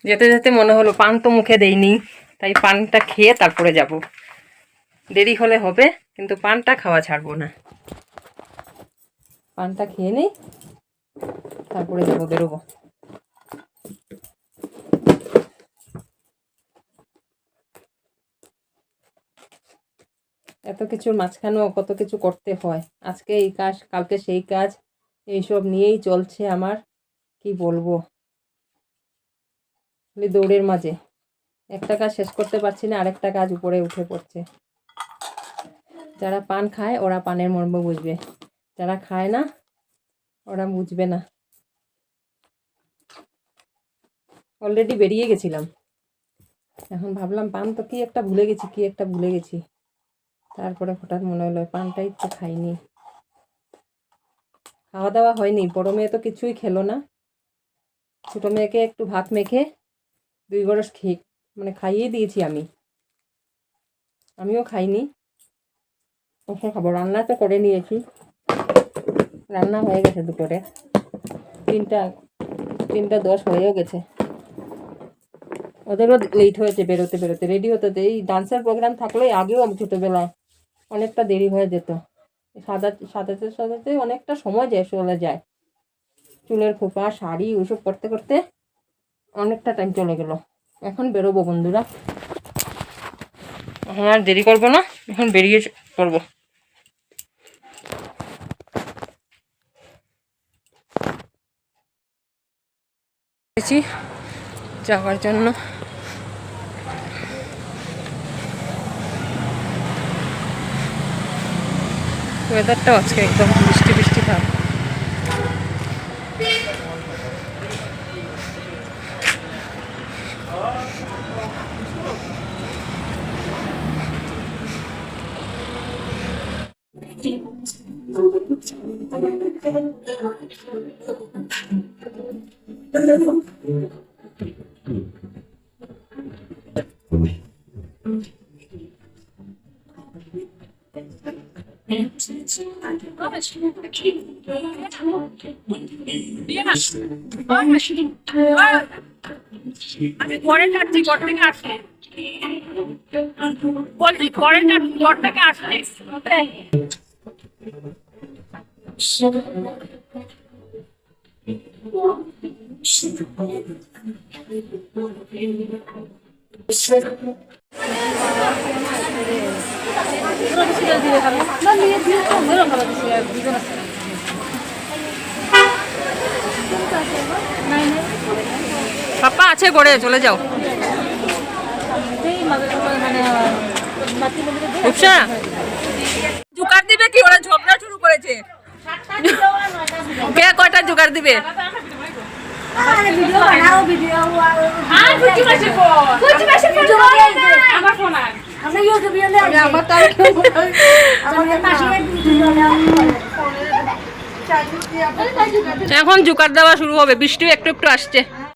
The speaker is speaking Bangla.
যেতে যেতে মনে হলো পান তো মুখে দেইনি, তাই পানটা খেয়ে তারপরে যাব। দেরি হলে হবে, কিন্তু পানটা খাওয়া ছাড়বো না। পানটা খেয়ে নেই, তারপরে যাবো, বেরোবো। এত কিছুর মাঝখানেও কত কিছু করতে হয়। আজকে এই কাজ, কালকে সেই কাজ, এইসব নিয়েই চলছে আমার। কি বলবো, দৌড়ের মাঝে একটা কাজ শেষ করতে পারছি না, আরেকটা কাজ উপরে উঠে পড়ছে। যারা পান খায় ওরা পানের মর্ম বুঝবে, যারা খায় না ওরা বুঝবে না। অলরেডি বেরিয়ে গেছিলাম, এখন ভাবলাম পান তো কি একটা ভুলে গেছি। তারপরে হঠাৎ মনে হলো পানটাই তো খাইনি। খাওয়া দাওয়া হয়নি, বড় মেয়ে তো কিছুই খেলো না। ছোটো মেয়েকে একটু ভাত মেখে 2 গরস খাইয়ে দিয়েছি। আমিও খাইনি, ওকে খাবো। রান্না তো করে নিয়েছি, রান্না হয়ে গেছে দুপুরে। 3:10 হয়েও গেছে। ওদেরও লেট হয়েছে বেরোতে রেডি হতে। এই ডান্সের প্রোগ্রাম থাকলে আগেও আমি ছোটোবেলায় অনেকটা দেরি হয়ে যেত। সাজাতে অনেকটা সময় চলে যায়। চুলের খোপা, শাড়ি ওইসব করতে করতে অনেকটা টাইম চলে গেল। এখন বেরোবো বন্ধুরা, এখন আর দেরি করবো না, এখন বেরিয়ে পড়বো। যাওয়ার জন্য ওয়েদারটাও আজকে একদম বৃষ্টি ভাব। আমি ঘরে যাচ্ছি, ঘর থেকে আসলে বলছি ঘরে যাচ্ছি, ঘর থেকে আসলে পাপা আছে ঘরে, চলে যাও। জোগাড় দিবে কি, ওরা ঝগড়া শুরু করেছে। কে কয়টা জোগাড় দিবে? এখন জোগাড় দেওয়া শুরু হবে, বৃষ্টিও একটু একটু আসছে।